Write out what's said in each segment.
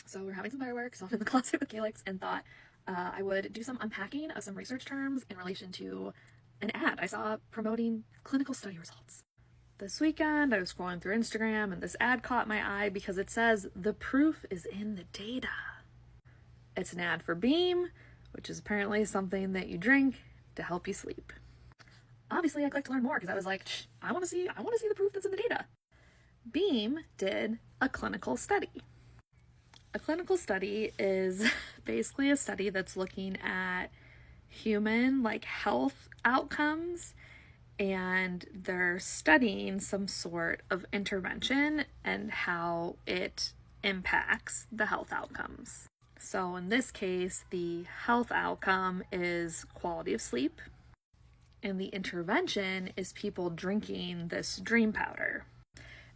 So we're having some fireworks, so I'm in the closet with Calyx and thought I would do some unpacking of some research terms in relation to an ad I saw promoting clinical study results. This weekend, I was scrolling through Instagram and this ad caught my eye because it says, "The proof is in the data." It's an ad for Beam, which is apparently something that you drink to help you sleep. Obviously, I clicked to learn more because I was like, I want to see the proof that's in the data. Beam did a clinical study. A clinical study is basically a study that's looking at human health outcomes, and they're studying some sort of intervention and how it impacts the health outcomes. So in this case, the health outcome is quality of sleep, and the intervention is people drinking this dream powder.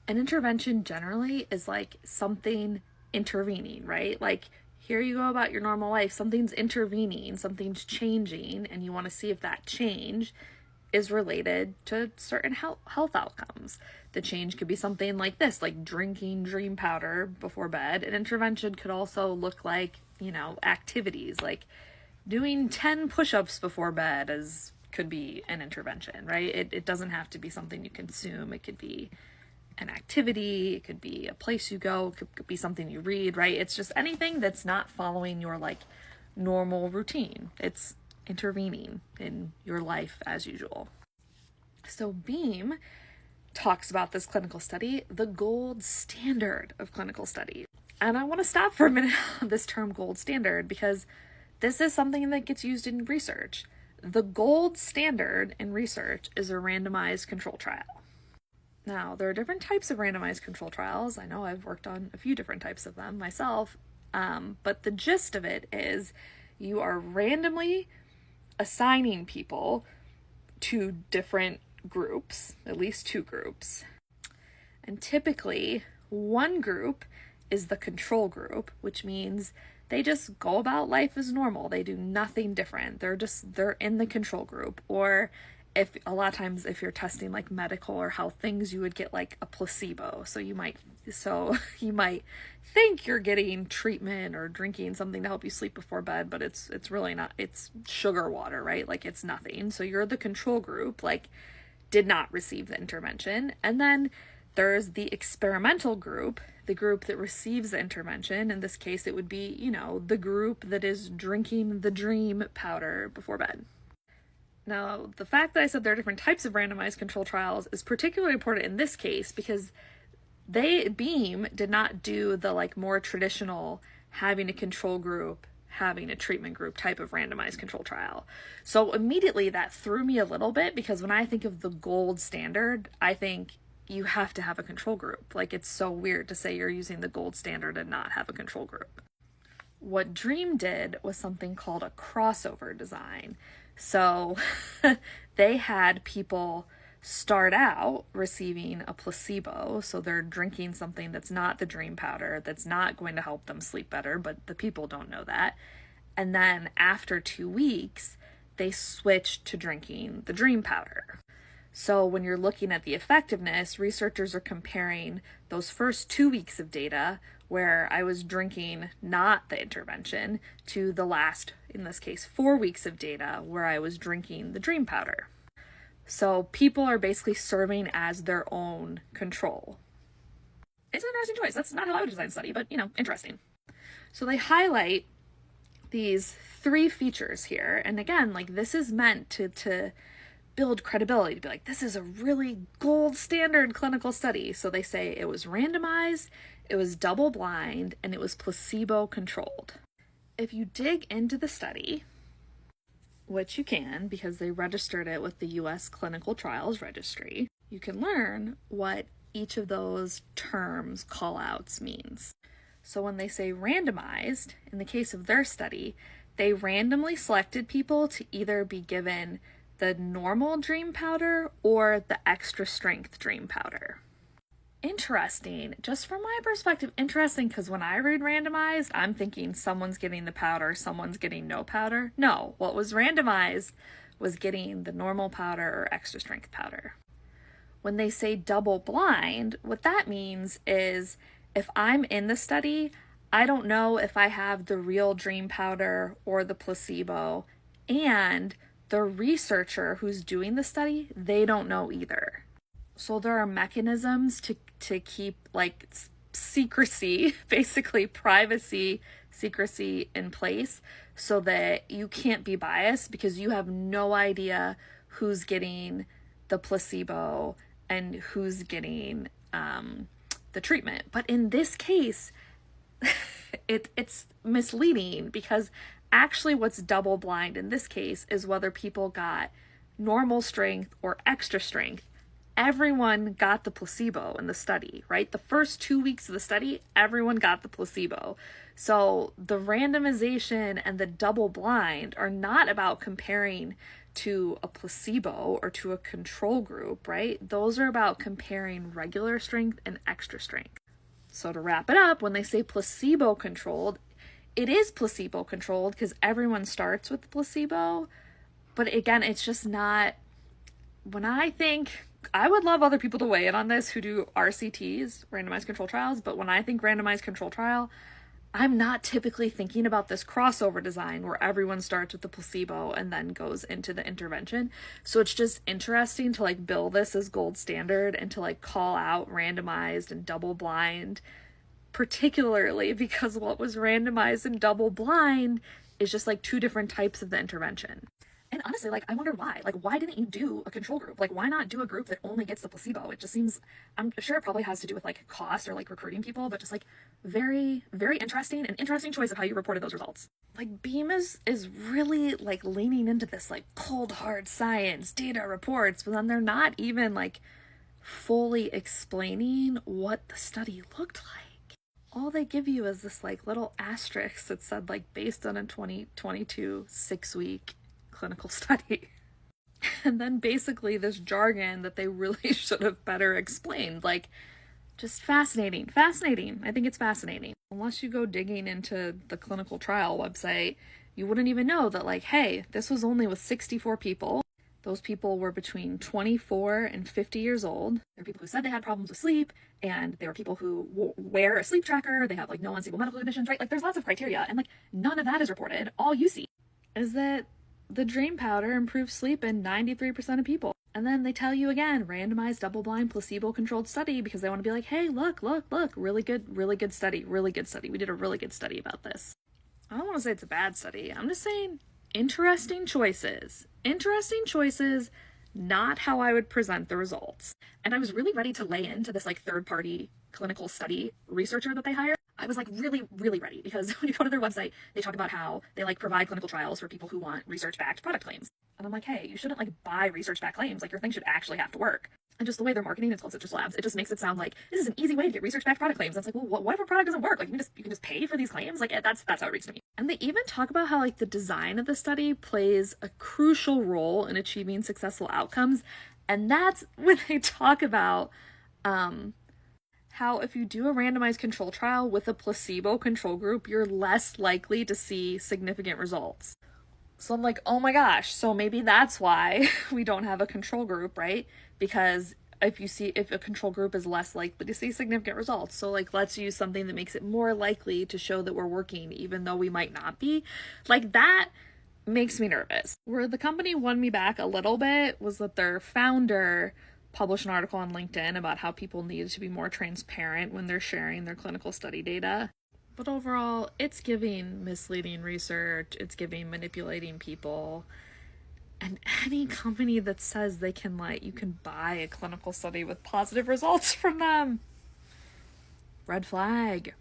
An intervention generally is like something intervening, right? Like, here you go about your normal life, something's intervening, something's changing, and you want to see if that change is related to certain health outcomes. The change could be something like this, like drinking dream powder before bed. An intervention could also look like, activities like doing 10 push-ups before bed could be an intervention, right? It doesn't have to be something you consume. It could be an activity, it could be a place you go, it could be something you read, right? It's just anything that's not following your normal routine. It's intervening in your life as usual. So Beam talks about this clinical study, the gold standard of clinical study. And I want to stop for a minute on this term gold standard because this is something that gets used in research. The gold standard in research is a randomized control trial. Now, there are different types of randomized control trials. I know I've worked on a few different types of them myself, but the gist of it is you are randomly assigning people to different groups, at least two groups. And typically, one group is the control group, which means they just go about life as normal. They do nothing different. They're in the control group. Or if a lot of times if you're testing medical or health things, you would get a placebo. So you might think you're getting treatment or drinking something to help you sleep before bed, but it's really not. It's sugar water, right? It's nothing. So you're the control group, did not receive the intervention. And then there's the experimental group, the group that receives the intervention. In this case, it would be, the group that is drinking the dream powder before bed. Now, the fact that I said there are different types of randomized control trials is particularly important in this case because Beam did not do the more traditional having a control group, having a treatment group type of randomized control trial. So immediately that threw me a little bit because when I think of the gold standard, I think you have to have a control group. It's so weird to say you're using the gold standard and not have a control group. What Dream did was something called a crossover design. So they had people start out receiving a placebo. So they're drinking something that's not the dream powder, that's not going to help them sleep better, but the people don't know that. And then after 2 weeks, they switched to drinking the dream powder. So when you're looking at the effectiveness, researchers are comparing those first 2 weeks of data where I was drinking not the intervention to the last, in this case, 4 weeks of data where I was drinking the dream powder. So people are basically serving as their own control. It's an interesting choice. That's not how I would design a study, but interesting. So they highlight these 3 features here. And again, this is meant to build credibility, to be this is a really gold standard clinical study. So they say it was randomized, it was double blind, and it was placebo controlled. If you dig into the study, which you can because they registered it with the US Clinical Trials Registry, you can learn what each of those terms call-outs means. So when they say randomized, in the case of their study, they randomly selected people to either be given the normal dream powder or the extra strength dream powder. Interesting, just from my perspective, interesting, because when I read randomized, I'm thinking someone's getting the powder, someone's getting no powder. No, what was randomized was getting the normal powder or extra strength powder. When they say double blind, what that means is if I'm in the study, I don't know if I have the real dream powder or the placebo, and the researcher who's doing the study, they don't know either. So there are mechanisms to keep like secrecy, basically privacy, secrecy in place so that you can't be biased because you have no idea who's getting the placebo and who's getting the treatment. But in this case, it's misleading because actually what's double blind in this case is whether people got normal strength or extra strength. Everyone got the placebo in the study, right? The first 2 weeks of the study, everyone got the placebo. So the randomization and the double blind are not about comparing to a placebo or to a control group, right? Those are about comparing regular strength and extra strength. So to wrap it up, when they say placebo controlled, it is placebo controlled because everyone starts with placebo. But again, it's just not, when I think, I would love other people to weigh in on this who do RCTs, randomized control trials, but when I think randomized control trial, I'm not typically thinking about this crossover design where everyone starts with the placebo and then goes into the intervention. So it's just interesting to like bill this as gold standard and to like call out randomized and double blind, particularly because what was randomized and double blind is just like two different types of the intervention. And honestly, like, I wonder why. Like, why didn't you do a control group? Like, why not do a group that only gets the placebo? It just seems, I'm sure it probably has to do with, like, cost or, like, recruiting people, but just, like, very, very interesting, an interesting choice of how you reported those results. Like, Beam is really, like, leaning into this, like, cold, hard science, data reports, but then they're not even, like, fully explaining what the study looked like. All they give you is this, like, little asterisk that said, like, based on a 2022 6-week clinical study. And then basically this jargon that they really should have better explained. Like, just fascinating. I think it's fascinating. Unless you go digging into the clinical trial website, you wouldn't even know that, like, hey, this was only with 64 people. Those people were between 24 and 50 years old. There are people who said they had problems with sleep, and there are people who wear a sleep tracker. They have, like, no unstable medical conditions, right? Like, there's lots of criteria, and, like, none of that is reported. All you see is that the dream powder improves sleep in 93% of people. And then they tell you again, randomized, double-blind, placebo-controlled study because they want to be like, hey, look, really good study. We did a really good study about this. I don't want to say it's a bad study. I'm just saying interesting choices. Not how I would present the results. And I was really ready to lay into this, like, third-party clinical study researcher that they hired. I was, like, really, really ready because when you go to their website, they talk about how they, like, provide clinical trials for people who want research-backed product claims. And I'm like, hey, you shouldn't, like, buy research-backed claims. Like, your thing should actually have to work. And just the way they're marketing it's called Citrus Labs, it just makes it sound like this is an easy way to get research-backed product claims. And it's like, well, what if a product doesn't work? Like, you can just pay for these claims. Like, that's how it reads to me. And they even talk about how, like, the design of the study plays a crucial role in achieving successful outcomes. And that's when they talk about how if you do a randomized control trial with a placebo control group, you're less likely to see significant results. So I'm like, oh my gosh, so maybe that's why we don't have a control group, right? Because if a control group is less likely to see significant results. So, like, let's use something that makes it more likely to show that we're working, even though we might not be. Like, that makes me nervous. Where the company won me back a little bit was that their founder published an article on LinkedIn about how people needed to be more transparent when they're sharing their clinical study data. But overall, it's giving misleading research, it's giving manipulating people. And any company that says they can, like, you can buy a clinical study with positive results from them, red flag.